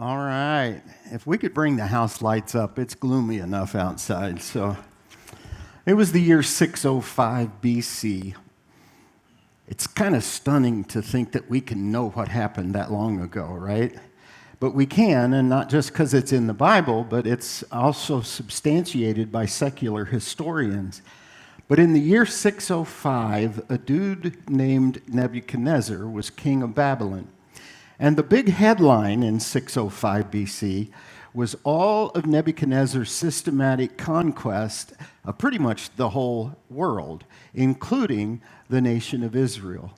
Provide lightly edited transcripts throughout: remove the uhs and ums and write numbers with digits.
All right. If we could bring the house lights up, it's gloomy enough outside. So it was the year 605 BC. It's kind of stunning to think that we can know what happened that long ago, right? But we can, and not just because it's in the Bible, but it's also substantiated by secular historians. But in the year 605, a dude named Nebuchadnezzar was king of Babylon. And the big headline in 605 BC was all of Nebuchadnezzar's systematic conquest of pretty much the whole world, including the nation of Israel.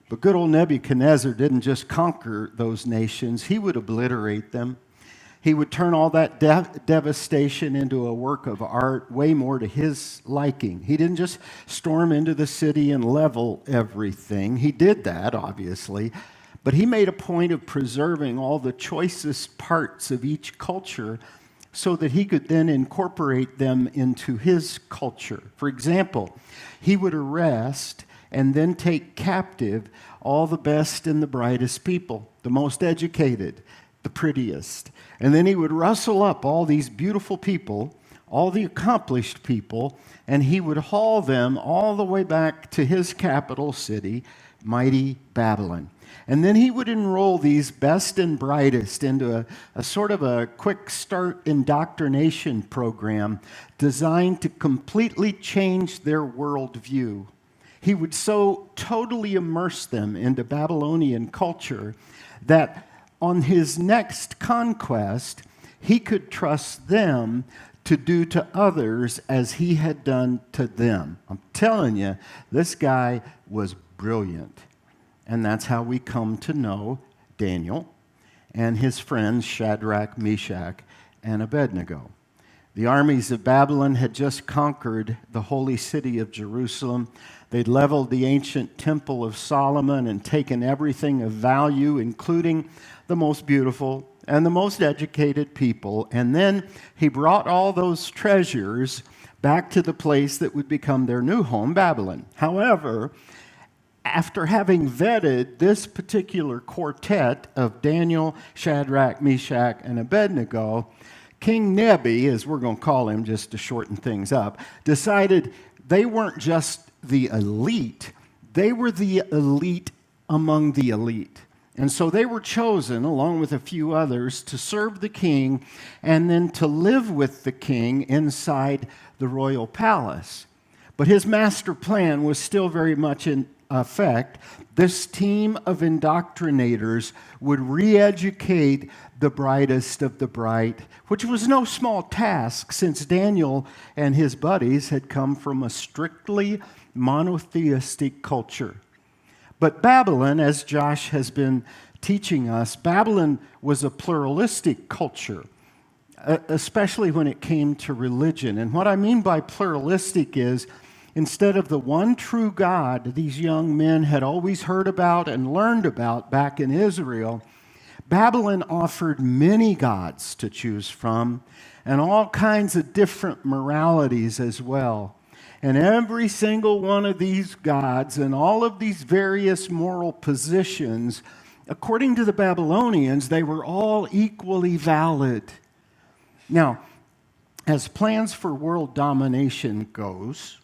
But good old Nebuchadnezzar didn't just conquer those nations, he would obliterate them. He would turn all that devastation into a work of art, way more to his liking. He didn't just storm into the city and level everything. He did that, obviously. But he made a point of preserving all the choicest parts of each culture so that he could then incorporate them into his culture. For example, he would arrest and then take captive all the best and the brightest people, the most educated, the prettiest. And then he would rustle up all these beautiful people, all the accomplished people, and he would haul them all the way back to his capital city, mighty Babylon. And then he would enroll these best and brightest into a sort of a quick start indoctrination program designed to completely change their worldview. He would so totally immerse them into Babylonian culture that on his next conquest, he could trust them to do to others as he had done to them. I'm telling you, this guy was brilliant. And that's how we come to know Daniel and his friends Shadrach, Meshach, and Abednego. The armies of Babylon had just conquered the holy city of Jerusalem. They'd leveled the ancient temple of Solomon and taken everything of value, including the most beautiful and the most educated people. And then he brought all those treasures back to the place that would become their new home, Babylon. However, after having vetted this particular quartet of Daniel, Shadrach, Meshach, and Abednego, King Nebi, as we're going to call him just to shorten things up, decided they weren't just the elite, they were the elite among the elite. And so they were chosen, along with a few others, to serve the king and then to live with the king inside the royal palace. But his master plan was still very much in effect. This team of indoctrinators would re-educate the brightest of the bright, which was no small task since Daniel and his buddies had come from a strictly monotheistic culture. But Babylon, as Josh has been teaching us, Babylon was a pluralistic culture, especially when it came to religion. And what I mean by pluralistic is, instead of the one true God these young men had always heard about and learned about back in Israel, Babylon offered many gods to choose from and all kinds of different moralities as well. And every single one of these gods and all of these various moral positions, according to the Babylonians, they were all equally valid. Now, as plans for world domination goes,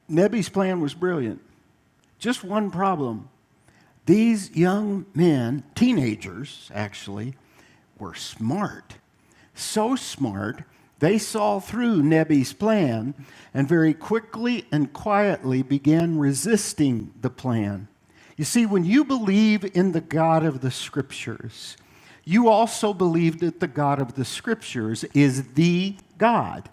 Nebi's plan was brilliant. Just one problem. These young men, teenagers actually, were smart. So smart, they saw through Nebi's plan and very quickly and quietly began resisting the plan. You see, when you believe in the God of the Scriptures, you also believe that the God of the Scriptures is the God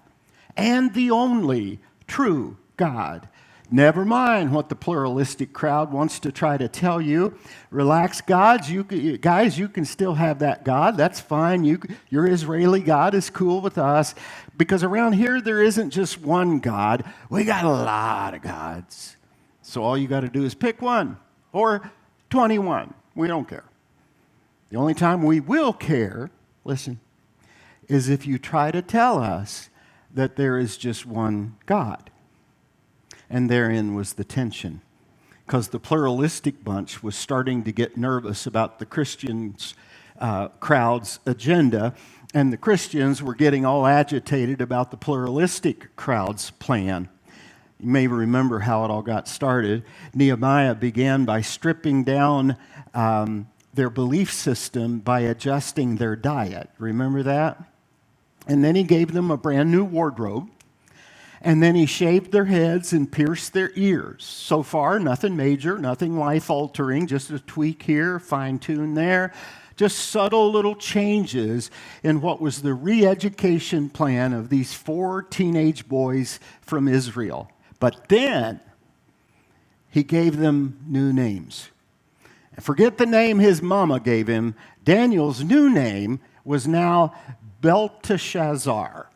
and the only true God. Never mind what the pluralistic crowd wants to try to tell you. Relax, guys, you can still have that God. That's fine. Your Israeli God is cool with us. Because around here, there isn't just one God. We got a lot of gods. So all you got to do is pick one or 21. We don't care. The only time we will care, listen, is if you try to tell us that there is just one God. And therein was the tension. because the pluralistic bunch was starting to get nervous about the Christians crowd's agenda, and the Christians were getting all agitated about the pluralistic crowd's plan. You may remember how it all got started. Nehemiah began by stripping down their belief system by adjusting their diet. Remember that? And then he gave them a brand new wardrobe. And then he shaved their heads and pierced their ears. So far, nothing major, nothing life-altering, just a tweak here, fine-tune there. Just subtle little changes in what was the re-education plan of these 4 teenage boys from Israel. But then he gave them new names. Forget the name his mama gave him. Daniel's new name was now Belteshazzar.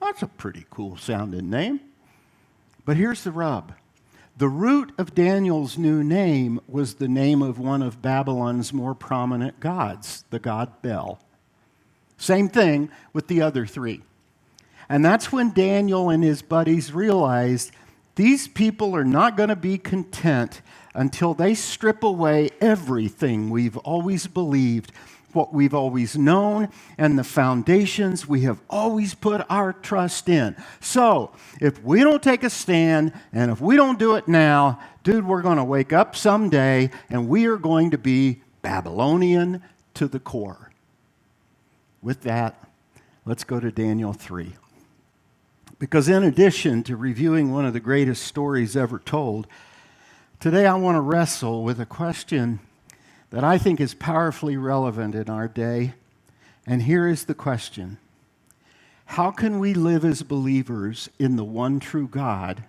That's a pretty cool sounding name. But here's the rub. The root of Daniel's new name was the name of one of Babylon's more prominent gods, the god Bel. Same thing with the other 3. And that's when Daniel and his buddies realized these people are not going to be content until they strip away everything we've always believed, what we've always known, and the foundations we have always put our trust in. So, if we don't take a stand, and if we don't do it now, dude, we're going to wake up someday, and we are going to be Babylonian to the core. With that, let's go to Daniel 3. Because in addition to reviewing one of the greatest stories ever told, today I want to wrestle with a question that I think is powerfully relevant in our day. And here is the question. How can we live as believers in the one true God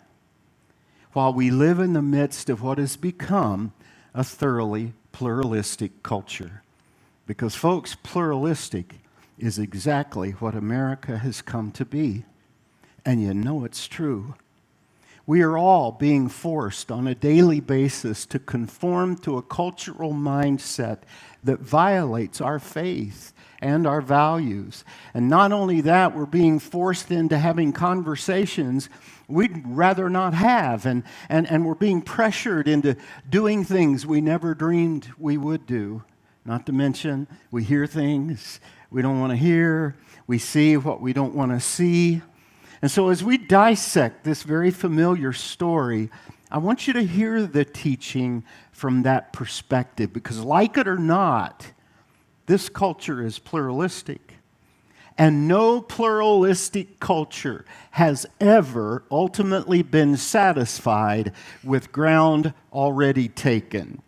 while we live in the midst of what has become a thoroughly pluralistic culture? Because, folks, pluralistic is exactly what America has come to be. And you know it's true. We are all being forced on a daily basis to conform to a cultural mindset that violates our faith and our values. And not only that, we're being forced into having conversations we'd rather not have. And we're being pressured into doing things we never dreamed we would do. Not to mention, we hear things we don't want to hear. We see what we don't want to see. And so as we dissect this very familiar story, I want you to hear the teaching from that perspective, because like it or not, this culture is pluralistic. And no pluralistic culture has ever ultimately been satisfied with ground already taken.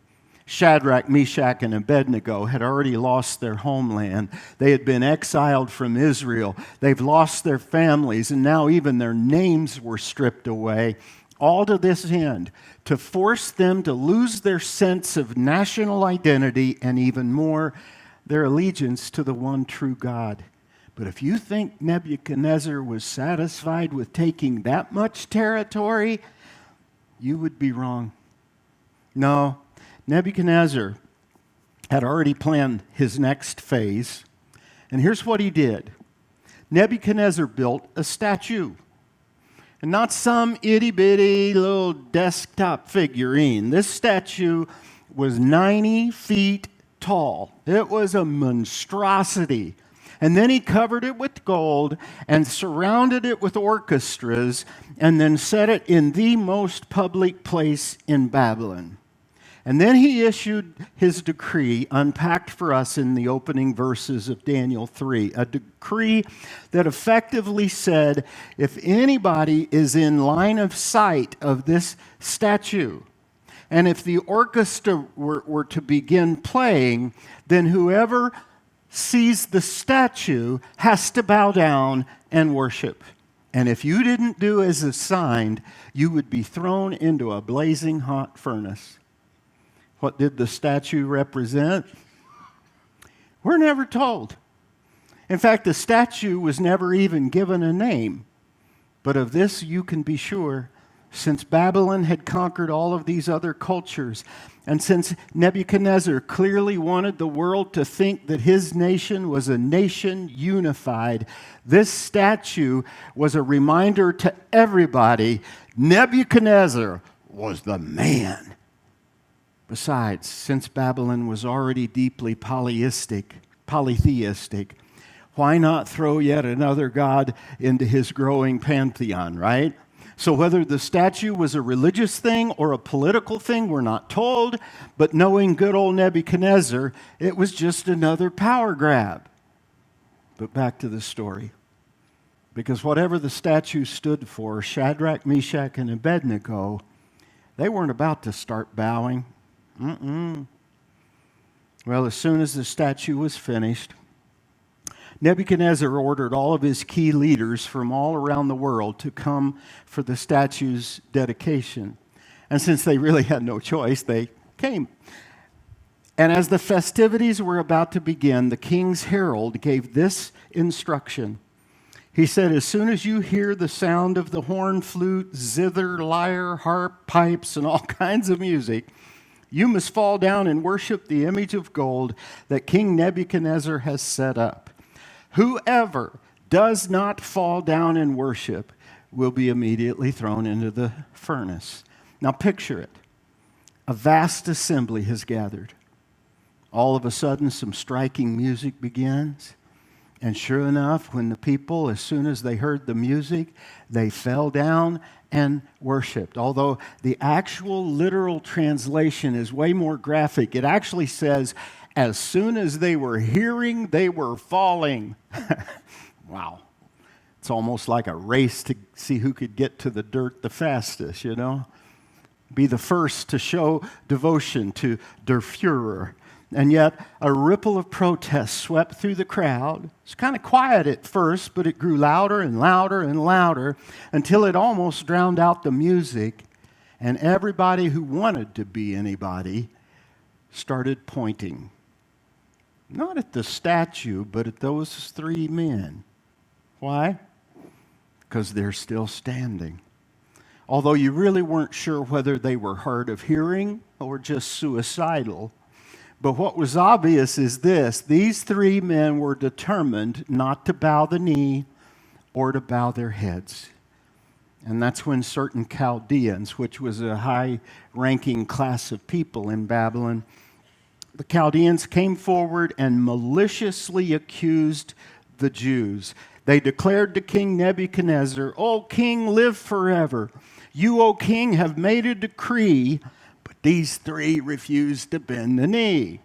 Shadrach, Meshach, and Abednego had already lost their homeland. They had been exiled from Israel. They've lost their families, and now even their names were stripped away. All to this end, to force them to lose their sense of national identity and even more, their allegiance to the one true God. But if you think Nebuchadnezzar was satisfied with taking that much territory, you would be wrong. No. Nebuchadnezzar had already planned his next phase, and here's what he did. Nebuchadnezzar built a statue, and not some itty-bitty little desktop figurine. This statue was 90 feet tall. It was a monstrosity. And then he covered it with gold and surrounded it with orchestras and then set it in the most public place in Babylon. And then he issued his decree, unpacked for us in the opening verses of Daniel 3, a decree that effectively said, if anybody is in line of sight of this statue, and if the orchestra were to begin playing, then whoever sees the statue has to bow down and worship. And if you didn't do as assigned, you would be thrown into a blazing hot furnace. What did the statue represent? We're never told. In fact, the statue was never even given a name. But of this you can be sure, since Babylon had conquered all of these other cultures, and since Nebuchadnezzar clearly wanted the world to think that his nation was a nation unified, this statue was a reminder to everybody, Nebuchadnezzar was the man. Besides, since Babylon was already deeply polytheistic, why not throw yet another god into his growing pantheon, right? So whether the statue was a religious thing or a political thing, we're not told, but knowing good old Nebuchadnezzar, it was just another power grab. But back to the story. Because whatever the statue stood for, Shadrach, Meshach, and Abednego, they weren't about to start bowing. Well, as soon as the statue was finished, Nebuchadnezzar ordered all of his key leaders from all around the world to come for the statue's dedication. And since they really had no choice, they came. And as the festivities were about to begin, the king's herald gave this instruction. He said, as soon as you hear the sound of the horn, flute, zither, lyre, harp, pipes, and all kinds of music, you must fall down and worship the image of gold that King Nebuchadnezzar has set up. Whoever does not fall down and worship will be immediately thrown into the furnace. Now picture it. A vast assembly has gathered. All of a sudden, some striking music begins. And sure enough, when the people, as soon as they heard the music, they fell down and worshiped. Although the actual literal translation is way more graphic. It actually says, as soon as they were hearing, they were falling. Wow. It's almost like a race to see who could get to the dirt the fastest, you know? Be the first to show devotion to Der Fuhrer. And yet, a ripple of protest swept through the crowd. It's kind of quiet at first, but it grew louder and louder and louder until it almost drowned out the music. And everybody who wanted to be anybody started pointing. Not at the statue, but at those three men. Why? Because they're still standing. Although you really weren't sure whether they were hard of hearing or just suicidal. But what was obvious is this: these three men were determined not to bow the knee or to bow their heads. And that's when certain Chaldeans, which was a high-ranking class of people in Babylon, the Chaldeans came forward and maliciously accused the Jews. They declared to King Nebuchadnezzar, "O king, live forever. You, O king, have made a decree, but these three refused to bend the knee."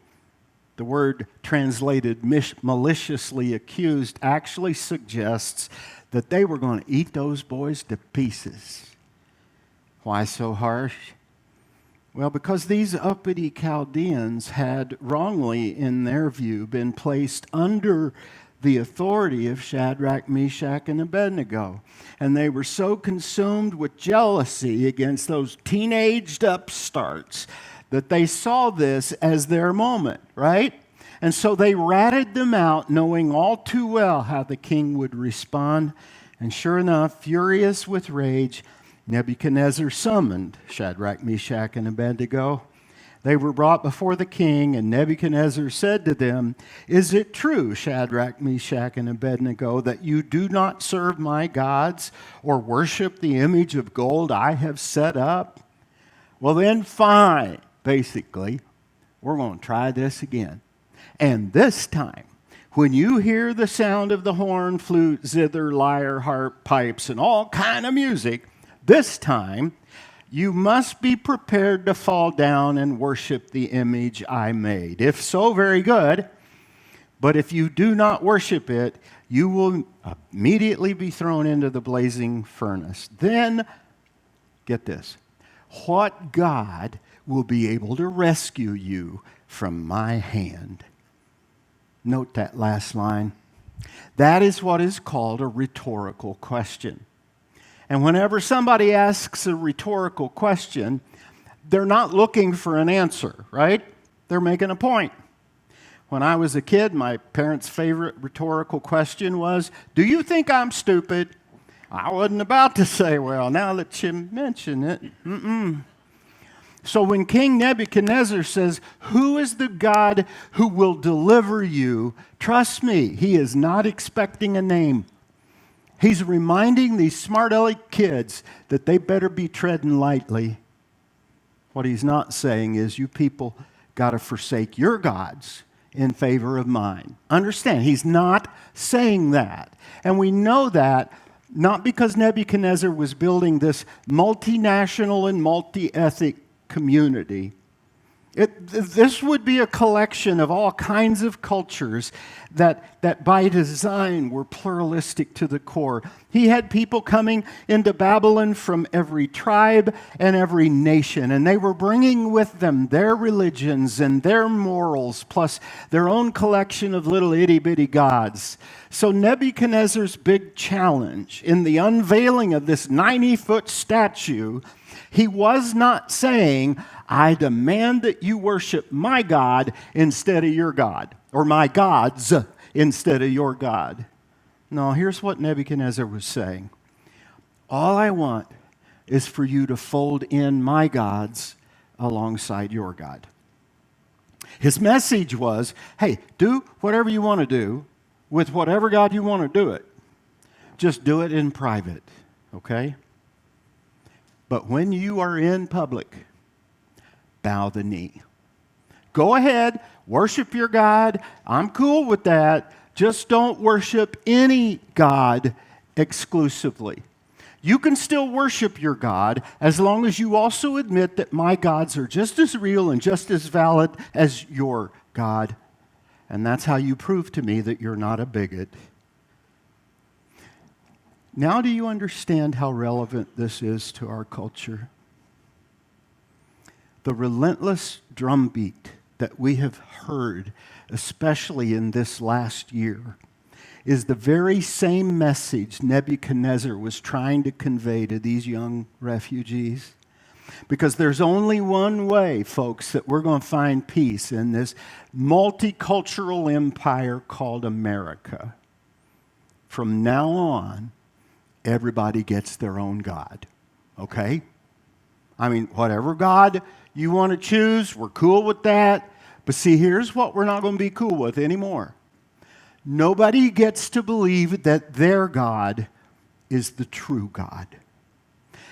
The word translated maliciously accused actually suggests that they were going to eat those boys to pieces. Why so harsh? Well, because these uppity Chaldeans had wrongly, in their view, been placed under the authority of Shadrach, Meshach, and Abednego. And they were so consumed with jealousy against those teenaged upstarts that they saw this as their moment, right? And so they ratted them out, knowing all too well how the king would respond. And sure enough, furious with rage, Nebuchadnezzar summoned Shadrach, Meshach, and Abednego. They were brought before the king, and Nebuchadnezzar said to them, "Is it true, Shadrach, Meshach, and Abednego, that you do not serve my gods or worship the image of gold I have set up? Well, then fine, basically. We're going to try this again. And this time, when you hear the sound of the horn, flute, zither, lyre, harp, pipes, and all kind of music, this time, you must be prepared to fall down and worship the image I made. If so, very good. But if you do not worship it, you will immediately be thrown into the blazing furnace. Then, get this, what God will be able to rescue you from my hand?" Note that last line. That is what is called a rhetorical question. And whenever somebody asks a rhetorical question, they're not looking for an answer, right? They're making a point. When I was a kid, my parents' favorite rhetorical question was, "Do you think I'm stupid?" I wasn't about to say, well, now that you mention it, So when King Nebuchadnezzar says, "Who is the God who will deliver you?" Trust me, he is not expecting a name. He's reminding these smart aleck kids that they better be treading lightly. What he's not saying is you people got to forsake your gods in favor of mine. Understand, he's not saying that. And we know that not because Nebuchadnezzar was building this multinational and multi-ethnic community. This would be a collection of all kinds of cultures that by design were pluralistic to the core. He had people coming into Babylon from every tribe and every nation, and they were bringing with them their religions and their morals, plus their own collection of little itty-bitty gods. So Nebuchadnezzar's big challenge in the unveiling of this 90-foot statue, he was not saying, I demand that you worship my God instead of your God, or my gods instead of your God. No, here's what Nebuchadnezzar was saying. All I want is for you to fold in my gods alongside your God. His message was, hey, do whatever you want to do with whatever God you want to do it. Just do it in private, okay? But when you are in public, bow the knee. Go ahead, worship your God. I'm cool with that. Just don't worship any God exclusively. You can still worship your God as long as you also admit that my gods are just as real and just as valid as your God. And that's how you prove to me that you're not a bigot. Now do you understand how relevant this is to our culture? The relentless drumbeat that we have heard, especially in this last year, is the very same message Nebuchadnezzar was trying to convey to these young refugees. Because there's only one way, folks, that we're going to find peace in this multicultural empire called America. From now on, everybody gets their own God, okay? I mean, whatever God you want to choose, we're cool with that. But see, here's what we're not going to be cool with anymore. Nobody gets to believe that their God is the true God.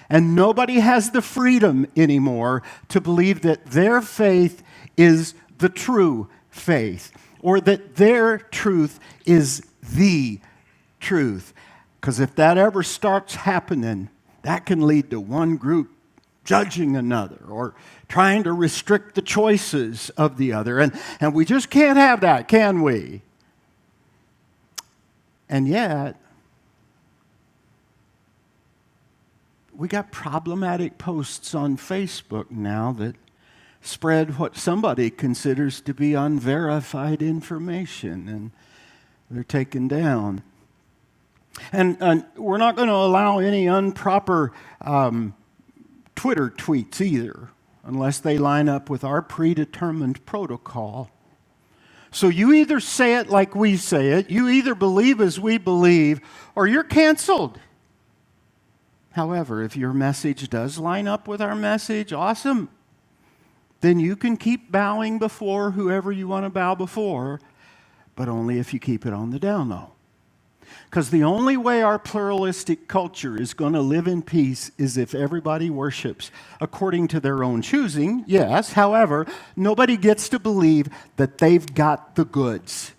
And nobody has the freedom anymore to believe that their faith is the true faith, or that their truth is the truth. Because if that ever starts happening, that can lead to one group judging another or trying to restrict the choices of the other. And we just can't have that, can we? And yet, we got problematic posts on Facebook now that spread what somebody considers to be unverified information, and they're taken down. And we're not going to allow any improper Twitter tweets either, unless they line up with our predetermined protocol. So you either say it like we say it, you either believe as we believe, or you're canceled. However, if your message does line up with our message, awesome. Then you can keep bowing before whoever you want to bow before, but only if you keep it on the down low. Because the only way our pluralistic culture is going to live in peace is if everybody worships according to their own choosing, yes. However, nobody gets to believe that they've got the goods,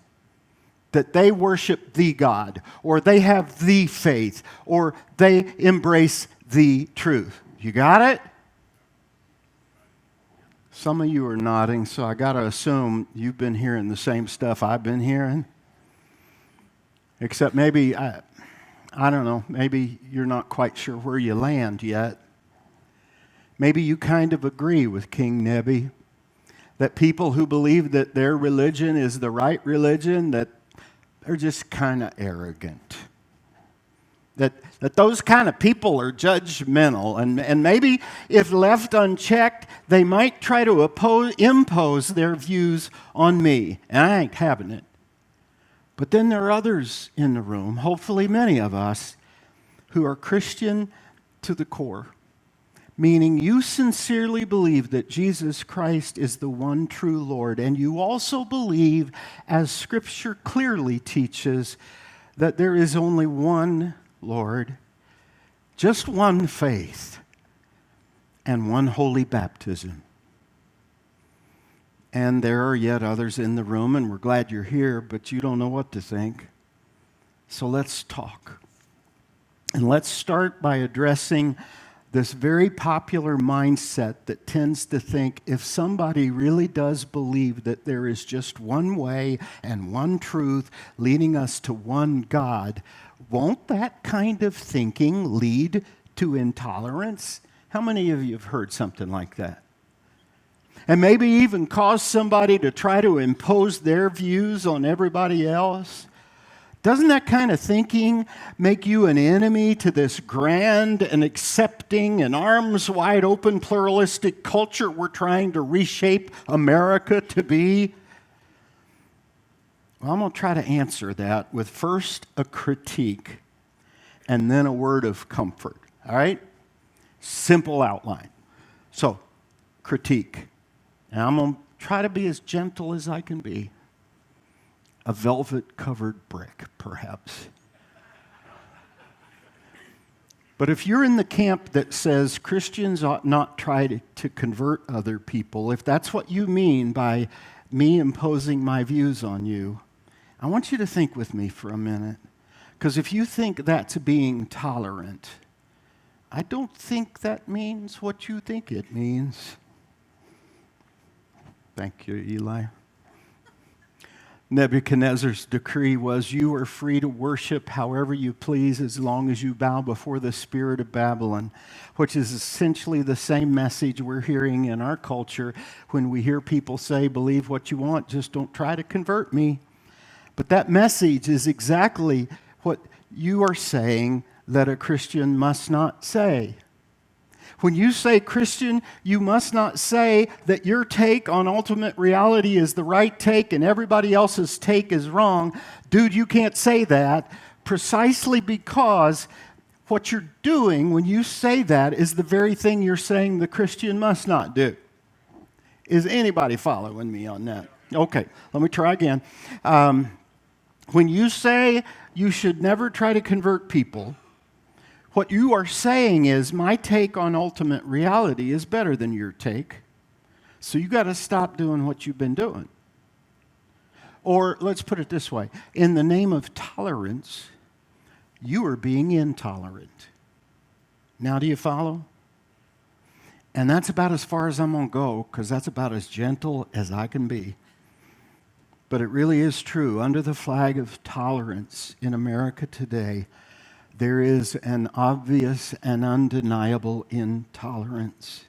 that they worship the God, or they have the faith, or they embrace the truth. You got it? Some of you are nodding, so I got to assume you've been hearing the same stuff I've been hearing. Except maybe, I don't know, maybe you're not quite sure where you land yet. Maybe you kind of agree with King Nebi, that people who believe that their religion is the right religion, that they're just kind of arrogant. That those kind of people are judgmental, and maybe if left unchecked, they might try to impose their views on me, and I ain't having it. But then there are others in the room, hopefully many of us, who are Christian to the core, meaning you sincerely believe that Jesus Christ is the one true Lord, and you also believe, as Scripture clearly teaches, that there is only one Lord, just one faith, and one holy baptism. And there are yet others in the room, and we're glad you're here, but you don't know what to think. So let's talk. And let's start by addressing this very popular mindset that tends to think if somebody really does believe that there is just one way and one truth leading us to one God, won't that kind of thinking lead to intolerance? How many of you have heard something like that? And maybe even cause somebody to try to impose their views on everybody else? Doesn't that kind of thinking make you an enemy to this grand and accepting and arms wide open pluralistic culture we're trying to reshape America to be? Well, I'm going to try to answer that with first a critique and then a word of comfort. All right? Simple outline. So, critique. And I'm going to try to be as gentle as I can be. A velvet-covered brick, perhaps. But if you're in the camp that says Christians ought not try to convert other people, if that's what you mean by me imposing my views on you, I want you to think with me for a minute. Because if you think that's being tolerant, I don't think that means what you think it means. Thank you, Eli. Nebuchadnezzar's decree was, you are free to worship however you please as long as you bow before the spirit of Babylon, which is essentially the same message we're hearing in our culture when we hear people say, believe what you want, just don't try to convert me. But that message is exactly what you are saying that a Christian must not say. When you say Christian, you must not say that your take on ultimate reality is the right take and everybody else's take is wrong. Dude, you can't say that precisely because what you're doing when you say that is the very thing you're saying the Christian must not do. Is anybody following me on that? Okay, let me try again. When you say you should never try to convert people, what you are saying is, my take on ultimate reality is better than your take, so you got to stop doing what you've been doing. Or let's put it this way. In the name of tolerance, you are being intolerant. Now do you follow? And that's about as far as I'm going to go, because that's about as gentle as I can be. But it really is true. Under the flag of tolerance in America today, there is an obvious and undeniable intolerance.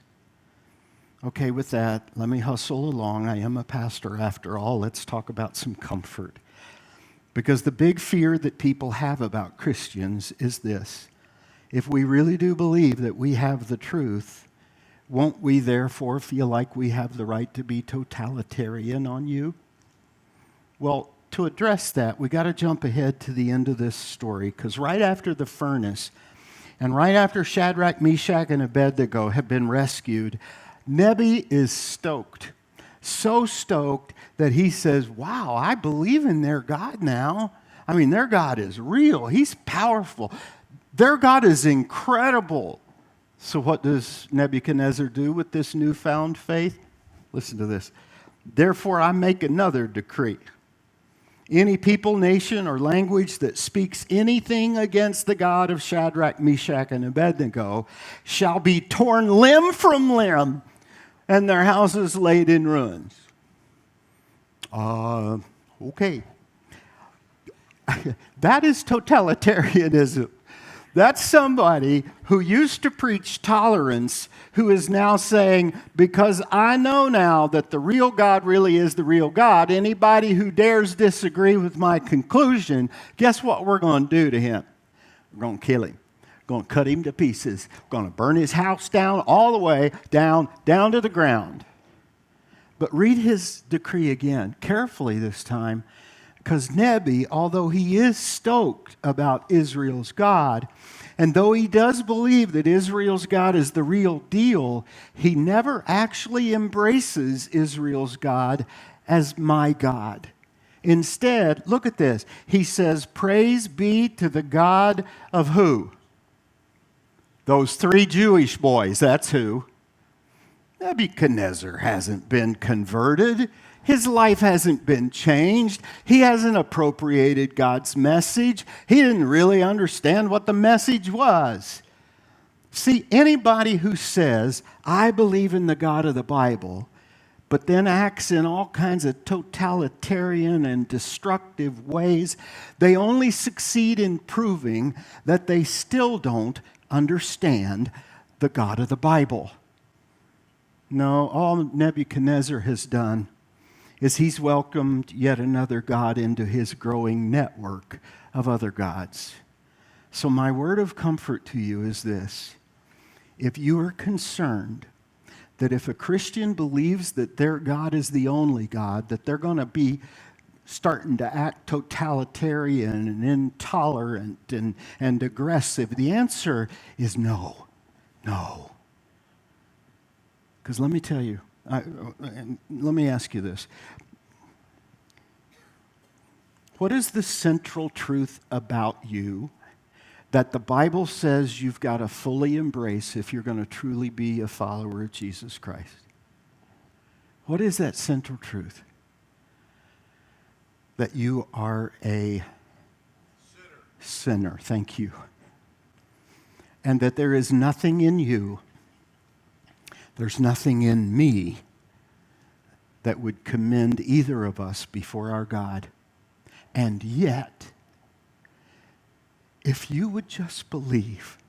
Okay, with that, let me hustle along. I am a pastor after all. Let's talk about some comfort. Because the big fear that people have about Christians is this. If we really do believe that we have the truth, won't we therefore feel like we have the right to be totalitarian on you? Well, to address that, we got to jump ahead to the end of this story, because right after the furnace, and right after Shadrach, Meshach, and Abednego have been rescued, Nebi is stoked. So stoked that he says, wow, I believe in their God now. I mean, their God is real. He's powerful. Their God is incredible. So what does Nebuchadnezzar do with this newfound faith? Listen to this. Therefore, I make another decree. Any people, nation, or language that speaks anything against the God of Shadrach, Meshach, and Abednego shall be torn limb from limb, and their houses laid in ruins. Okay. That is totalitarianism. That's somebody who used to preach tolerance who is now saying, because I know now that the real God really is the real God, anybody who dares disagree with my conclusion, guess what we're going to do to him? We're going to kill him. We're going to cut him to pieces. We're going to burn his house down all the way down to the ground. But read his decree again, carefully this time, because Nebi, although he is stoked about Israel's God, and though he does believe that Israel's God is the real deal, he never actually embraces Israel's God as my God. Instead, look at this. He says, praise be to the God of who? Those three Jewish boys, that's who. Nebuchadnezzar hasn't been converted. His life hasn't been changed. He hasn't appropriated God's message. He didn't really understand what the message was. See, anybody who says, I believe in the God of the Bible, but then acts in all kinds of totalitarian and destructive ways, they only succeed in proving that they still don't understand the God of the Bible. No, all Nebuchadnezzar has done is he's welcomed yet another god into his growing network of other gods. So my word of comfort to you is this. If you are concerned that if a Christian believes that their God is the only God, that they're going to be starting to act totalitarian and intolerant and aggressive, the answer is no. No. Because let me tell you, let me ask you this. What is the central truth about you that the Bible says you've got to fully embrace if you're going to truly be a follower of Jesus Christ? What is that central truth? That you are a sinner. Thank you. And that there is nothing in you, there's nothing in me that would commend either of us before our God. And yet, if you would just believe,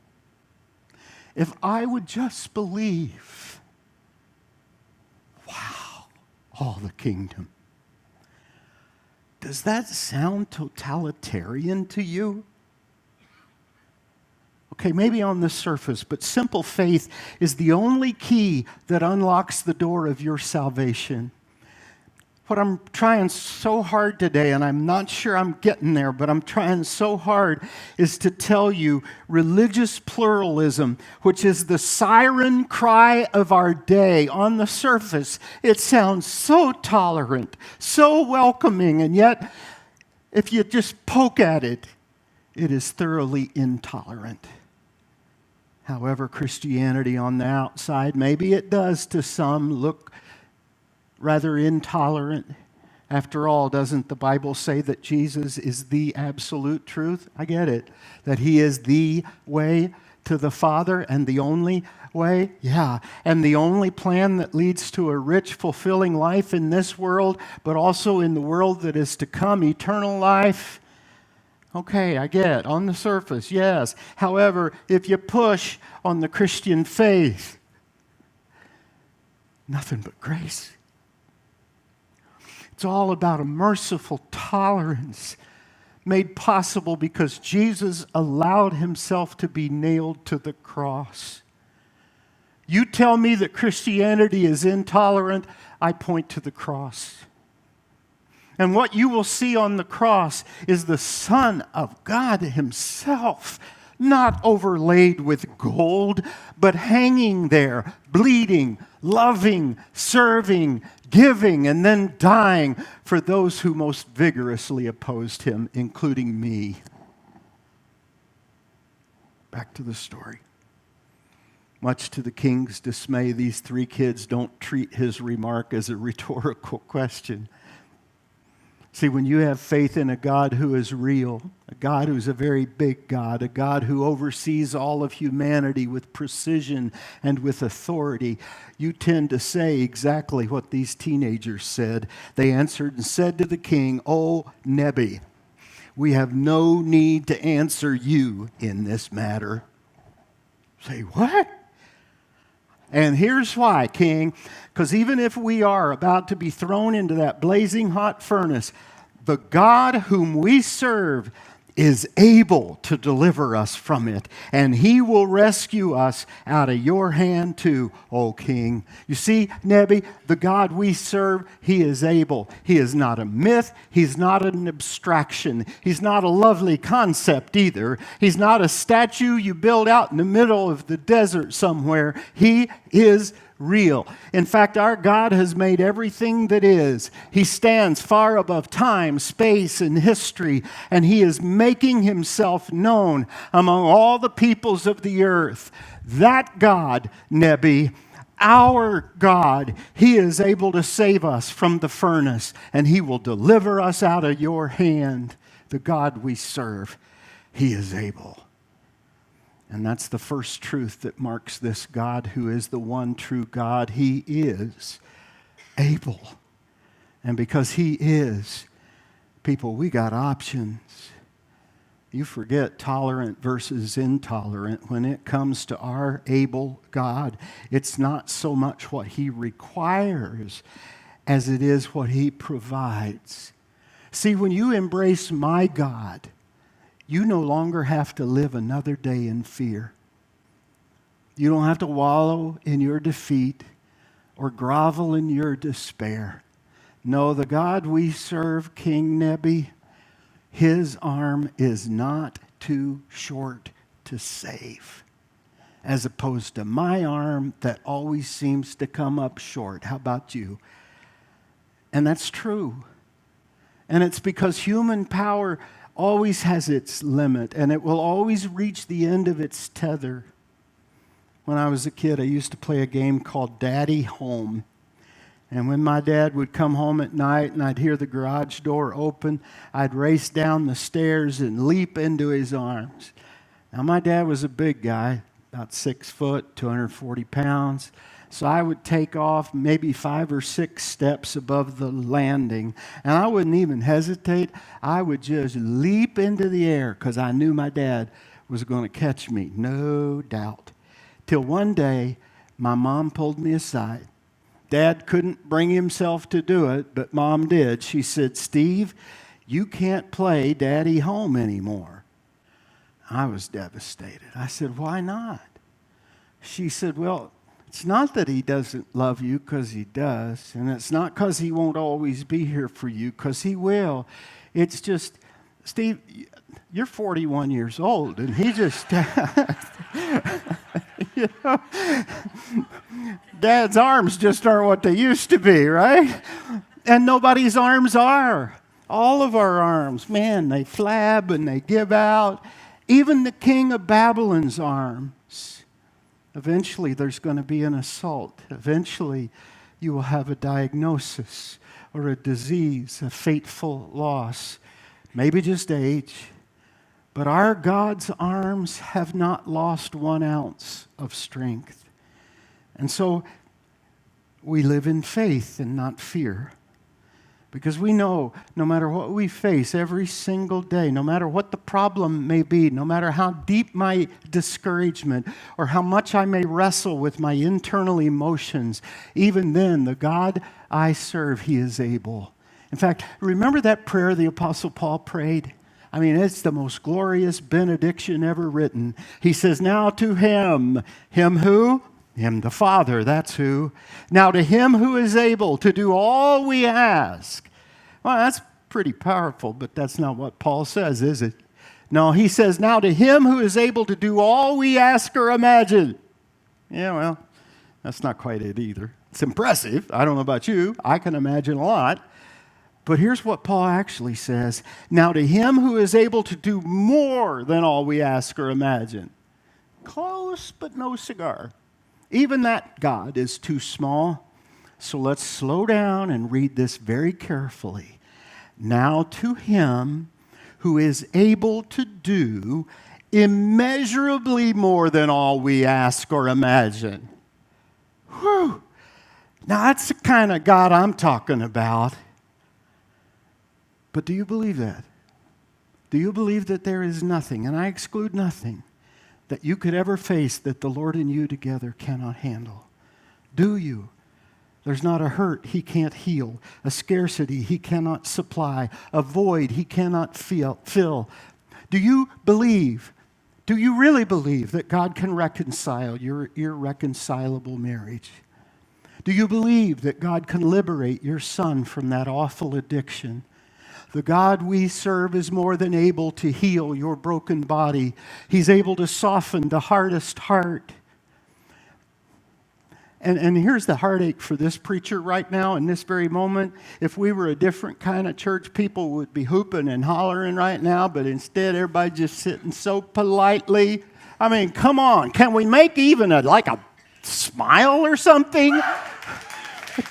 if I would just believe, wow, all the kingdom. Does that sound totalitarian to you? Okay, maybe on the surface, but simple faith is the only key that unlocks the door of your salvation. What I'm trying so hard today, and I'm not sure I'm getting there, but I'm trying so hard, is to tell you religious pluralism, which is the siren cry of our day. On the surface, it sounds so tolerant, so welcoming, and yet, if you just poke at it, it is thoroughly intolerant. However, Christianity on the outside, maybe it does to some look rather intolerant. After all, doesn't the Bible say that Jesus is the absolute truth? I get it. That he is the way to the Father and the only way? Yeah. And the only plan that leads to a rich, fulfilling life in this world, but also in the world that is to come, eternal life. Okay, I get on the surface, yes. However, if you push on the Christian faith, nothing but grace. It's all about a merciful tolerance made possible because Jesus allowed himself to be nailed to the cross. You tell me that Christianity is intolerant, I point to the cross. And what you will see on the cross is the Son of God himself, not overlaid with gold, but hanging there, bleeding, loving, serving, giving, and then dying for those who most vigorously opposed him, including me. Back to the story. Much to the king's dismay, these three kids don't treat his remark as a rhetorical question. See, when you have faith in a God who is real, a God who's a very big God, a God who oversees all of humanity with precision and with authority, you tend to say exactly what these teenagers said. They answered and said to the king, "O Nebi, we have no need to answer you in this matter." Say, what? And here's why, King, because even if we are about to be thrown into that blazing hot furnace, the God whom we serve is able to deliver us from it, and he will rescue us out of your hand too, O king. You see, Nebi, the God we serve, he is able. He is not a myth. He's not an abstraction. He's not a lovely concept either. He's not a statue you build out in the middle of the desert somewhere. He is real. In fact, our God has made everything that is. He stands far above time, space, and history, and he is making himself known among all the peoples of the earth. That God, Nebi, Our God, He is able to save us from the furnace, and He will deliver us out of your hand. The God we serve, He is able. And that's the first truth that marks this God who is the one true God. He is able. And because He is, people, we got options. You forget tolerant versus intolerant. When it comes to our able God, it's not so much what He requires as it is what He provides. See, when you embrace my God, you no longer have to live another day in fear. You don't have to wallow in your defeat or grovel in your despair. No, the God we serve, King Nebi, His arm is not too short to save, as opposed to my arm that always seems to come up short. How about you? And that's true. And it's because human power always has its limit, and it will always reach the end of its tether. When I was a kid, I used to play a game called Daddy Home. And when my dad would come home at night and I'd hear the garage door open, I'd race down the stairs and leap into his arms. Now, my dad was a big guy, about 6 foot, 240 pounds. So I would take off maybe 5 or 6 steps above the landing, and I wouldn't even hesitate. I would just leap into the air because I knew my dad was going to catch me, no doubt. Till one day, my mom pulled me aside. Dad couldn't bring himself to do it, but Mom did. She said, "Steve, you can't play Daddy Home anymore." I was devastated. I said, "Why not?" She said, "Well, it's not that He doesn't love you, because He does. And it's not because He won't always be here for you, because He will. It's just, Steve, you're 41 years old, and He just, you know, Dad's arms just aren't what they used to be, right? And nobody's arms are. All of our arms, man, they flab and they give out. Even the king of Babylon's arms. Eventually, there's going to be an assault. Eventually, you will have a diagnosis or a disease, a fateful loss, maybe just age. But our God's arms have not lost 1 ounce of strength. And so we live in faith and not fear. Because we know no matter what we face every single day, no matter what the problem may be, no matter how deep my discouragement or how much I may wrestle with my internal emotions, even then, the God I serve, He is able. In fact, remember that prayer the Apostle Paul prayed? I mean, it's the most glorious benediction ever written. He says, "Now to Him." Him who? Him the Father, that's who. "Now to Him who is able to do all we ask." Well, that's pretty powerful, but that's not what Paul says, is it? No, he says, "Now to Him who is able to do all we ask or imagine." Yeah, well, that's not quite it either. It's impressive. I don't know about you. I can imagine a lot. But here's what Paul actually says. "Now to Him who is able to do more than all we ask or imagine." Close, but no cigar. Even that God is too small. So let's slow down and read this very carefully. "Now to Him who is able to do immeasurably more than all we ask or imagine." Whew. Now that's the kind of God I'm talking about. But do you believe that? Do you believe that there is nothing, and I exclude nothing, that you could ever face that the Lord and you together cannot handle? Do you? There's not a hurt He can't heal, a scarcity He cannot supply, a void He cannot fill. Do you believe, do you really believe that God can reconcile your irreconcilable marriage? Do you believe that God can liberate your son from that awful addiction? The God we serve is more than able to heal your broken body. He's able to soften the hardest heart. And here's the heartache for this preacher right now in this very moment. If we were a different kind of church, people would be hooping and hollering right now, but instead everybody just sitting so politely. I mean, come on. Can we make even a smile or something?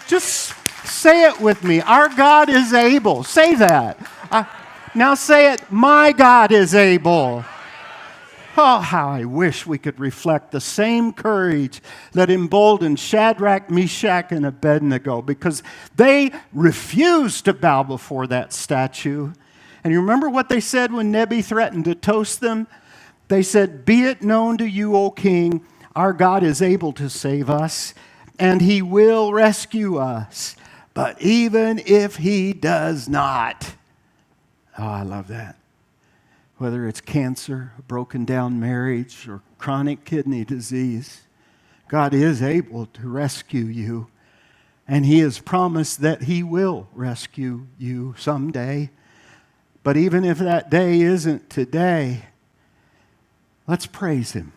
Just say it with me. Our God is able. Say that. Now say it. My God is able. Oh, how I wish we could reflect the same courage that emboldened Shadrach, Meshach, and Abednego, because they refused to bow before that statue. And you remember what they said when Nebi threatened to toast them? They said, "Be it known to you, O king, our God is able to save us, and he will rescue us. But even if he does not," oh, I love that. Whether it's cancer, a broken down marriage, or chronic kidney disease, God is able to rescue you. And he has promised that he will rescue you someday. But even if that day isn't today, let's praise him.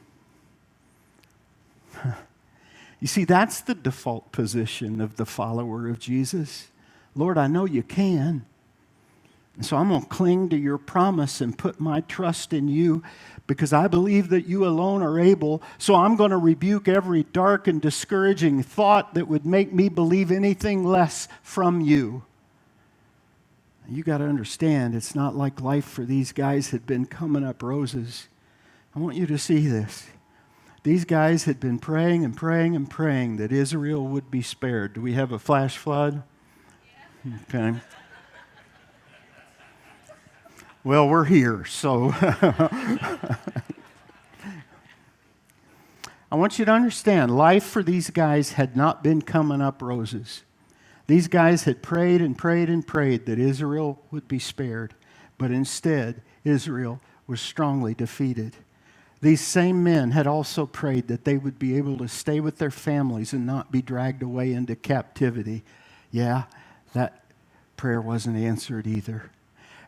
You see, that's the default position of the follower of Jesus. Lord, I know you can. And so I'm going to cling to your promise and put my trust in you because I believe that you alone are able. So I'm going to rebuke every dark and discouraging thought that would make me believe anything less from you. You got to understand, it's not like life for these guys had been coming up roses. I want you to see this. These guys had been praying and praying and praying that Israel would be spared. Do we have a flash flood? Okay. Well, we're here, so I want you to understand, life for these guys had not been coming up roses. These guys had prayed and prayed and prayed that Israel would be spared, but instead, Israel was strongly defeated. These same men had also prayed that they would be able to stay with their families and not be dragged away into captivity. Yeah, that prayer wasn't answered either.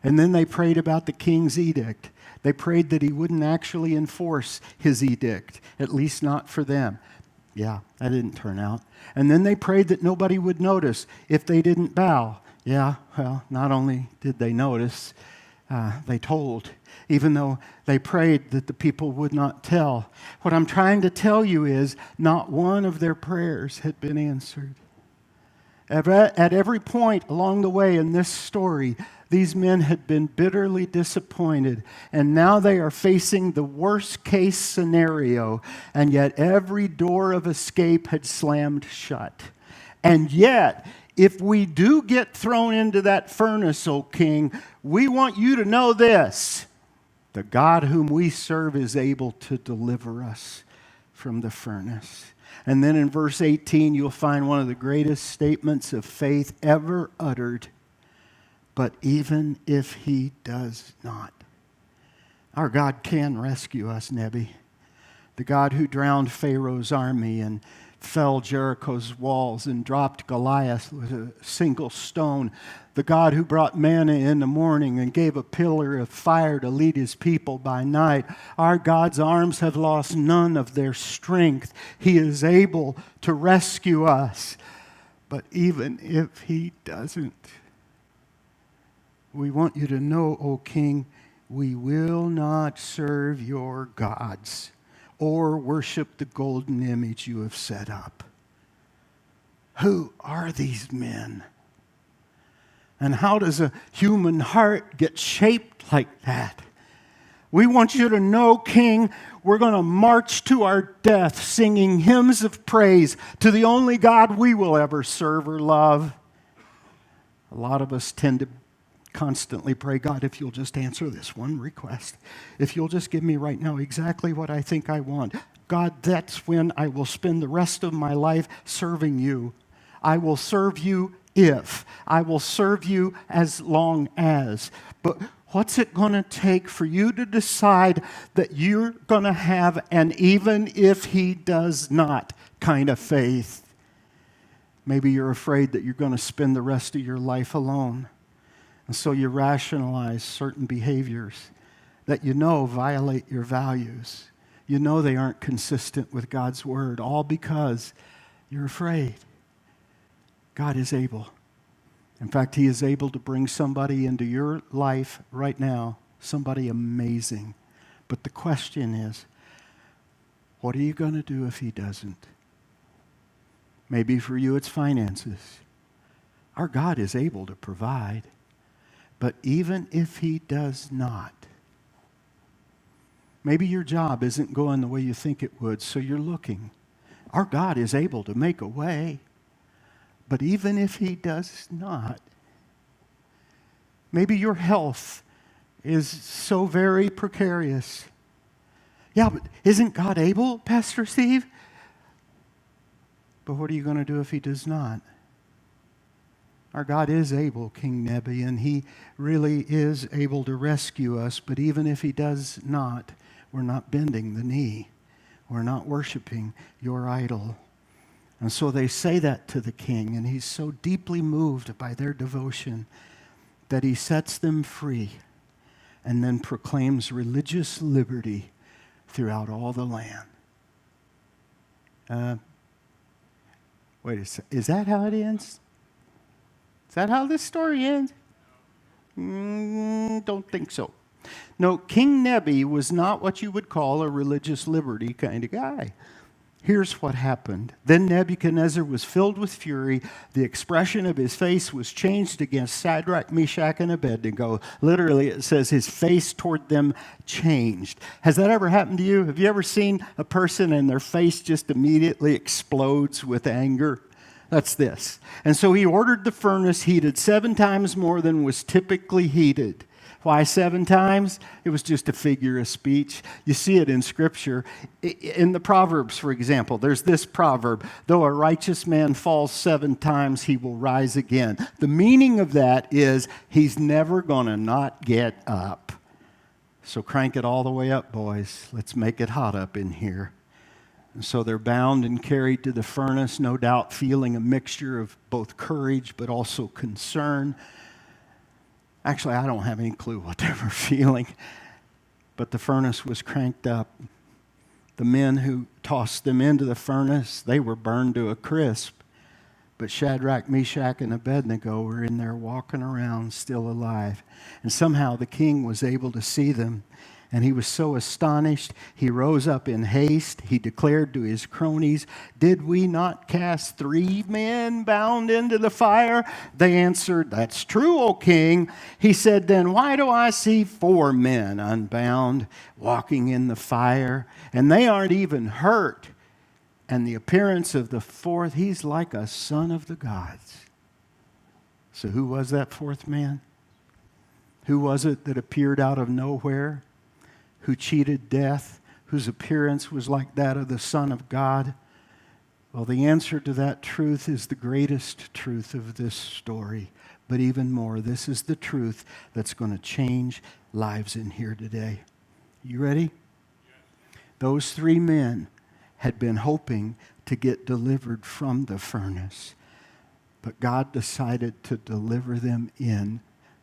And then they prayed about the king's edict. They prayed that he wouldn't actually enforce his edict, at least not for them. Yeah, that didn't turn out. And then they prayed that nobody would notice if they didn't bow. Yeah, well, not only did they notice, they told, even though they prayed that the people would not tell. What I'm trying to tell you is not one of their prayers had been answered. At every point along the way in this story, these men had been bitterly disappointed, and now they are facing the worst case scenario, and yet every door of escape had slammed shut. And yet, if we do get thrown into that furnace, O king, we want you to know this: the God whom we serve is able to deliver us from the furnace. And then in verse 18, you'll find one of the greatest statements of faith ever uttered. But even if he does not, our God can rescue us, Nebi. The God who drowned Pharaoh's army and fell Jericho's walls and dropped Goliath with a single stone. The God who brought manna in the morning and gave a pillar of fire to lead his people by night. Our God's arms have lost none of their strength. He is able to rescue us. But even if he doesn't, we want you to know, O king, we will not serve your gods or worship the golden image you have set up. Who are these men? And how does a human heart get shaped like that? We want you to know, King, we're going to march to our death singing hymns of praise to the only God we will ever serve or love. A lot of us tend to constantly pray, God, if you'll just answer this one request, if you'll just give me right now exactly what I think I want, God, that's when I will spend the rest of my life serving you. I will serve you if. I will serve you as long as. But what's it going to take for you to decide that you're going to have an even if he does not kind of faith? Maybe you're afraid that you're going to spend the rest of your life alone. And so you rationalize certain behaviors that you know violate your values. You know they aren't consistent with God's word, all because you're afraid. God is able. In fact, he is able to bring somebody into your life right now, somebody amazing. But the question is, what are you going to do if he doesn't? Maybe for you it's finances. Our God is able to provide. But even if He does not, maybe your job isn't going the way you think it would, so you're looking. Our God is able to make a way. But even if He does not, maybe your health is so very precarious. Yeah, but isn't God able, Pastor Steve? But what are you going to do if He does not? Our God is able, King Nebi, and He really is able to rescue us. But even if He does not, we're not bending the knee. We're not worshiping your idol. And so they say that to the king, and he's so deeply moved by their devotion that he sets them free and then proclaims religious liberty throughout all the land. Wait a second. Is that how it ends? Is that how this story ends? Don't think so. No, King Nebi was not what you would call a religious liberty kind of guy. Here's what happened. Then Nebuchadnezzar was filled with fury. The expression of his face was changed against Shadrach, Meshach, and Abednego. Literally, it says his face toward them changed. Has that ever happened to you? Have you ever seen a person and their face just immediately explodes with anger? That's this. And so he ordered the furnace heated 7 times more than was typically heated. Why 7 times? It was just a figure of speech. You see it in Scripture. In the Proverbs, for example, there's this proverb, though a righteous man falls 7 times, he will rise again. The meaning of that is he's never going to not get up. So crank it all the way up, boys. Let's make it hot up in here. And so they're bound and carried to the furnace, no doubt feeling a mixture of both courage but also concern. Actually, I don't have any clue what they were feeling, but the furnace was cranked up. The men who tossed them into the furnace, they were burned to a crisp. But Shadrach, Meshach, and Abednego were in there walking around still alive. And somehow the king was able to see them. And he was so astonished, he rose up in haste. He declared to his cronies, "Did we not cast 3 men bound into the fire?" They answered, "That's true, O king." He said, "Then why do I see 4 men unbound walking in the fire? And they aren't even hurt. And the appearance of the 4th, he's like a son of the gods." So who was that 4th man? Who was it that appeared out of nowhere? Who cheated death, whose appearance was like that of the Son of God? Well, the answer to that truth is the greatest truth of this story. But even more, this is the truth that's going to change lives in here today. You ready? Yes. Those 3 men had been hoping to get delivered from the furnace, but God decided to deliver them in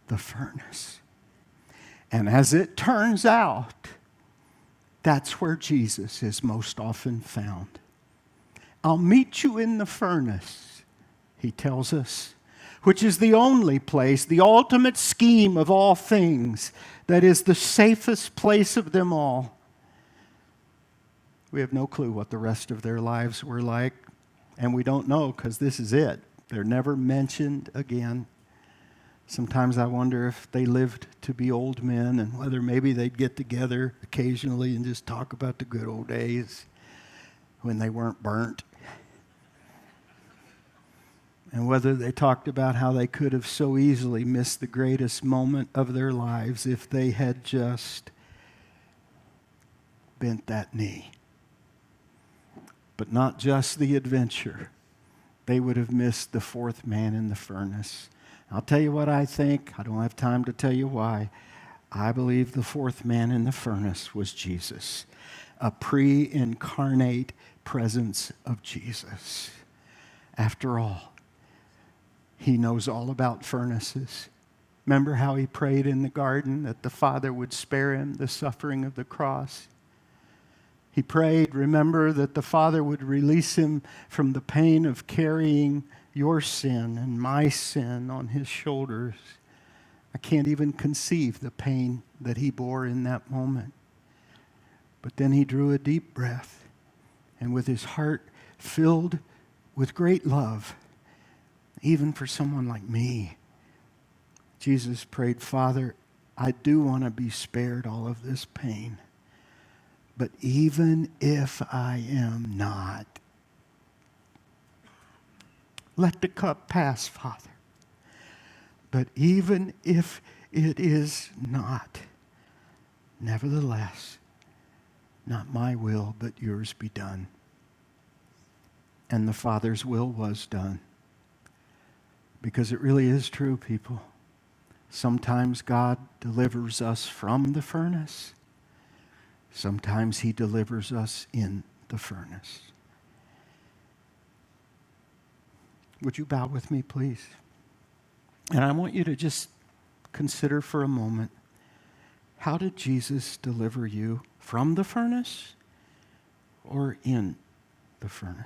the furnace. And as it turns out, that's where Jesus is most often found. "I'll meet you in the furnace," he tells us, which is the only place, the ultimate scheme of all things, that is the safest place of them all. We have no clue what the rest of their lives were like, and we don't know because this is it. They're never mentioned again. Sometimes I wonder if they lived to be old men and whether maybe they'd get together occasionally and just talk about the good old days when they weren't burnt. And whether they talked about how they could have so easily missed the greatest moment of their lives if they had just bent that knee. But not just the adventure. They would have missed the 4th man in the furnace. I'll tell you what I think. I don't have time to tell you why. I believe the 4th man in the furnace was Jesus, a pre-incarnate presence of Jesus. After all, he knows all about furnaces. Remember how he prayed in the garden that the Father would spare him the suffering of the cross? He prayed, remember, that the Father would release him from the pain of carrying your sin and my sin on his shoulders. I can't even conceive the pain that he bore in that moment. But then he drew a deep breath, and with his heart filled with great love, even for someone like me, Jesus prayed, Father, I do want to be spared all of this pain, but even if I am not, let the cup pass, Father. But even if it is not, nevertheless, not my will, but yours be done. And the Father's will was done. Because it really is true, people. Sometimes God delivers us from the furnace. Sometimes he delivers us in the furnace. Would you bow with me, please? And I want you to just consider for a moment, how did Jesus deliver you from the furnace or in the furnace?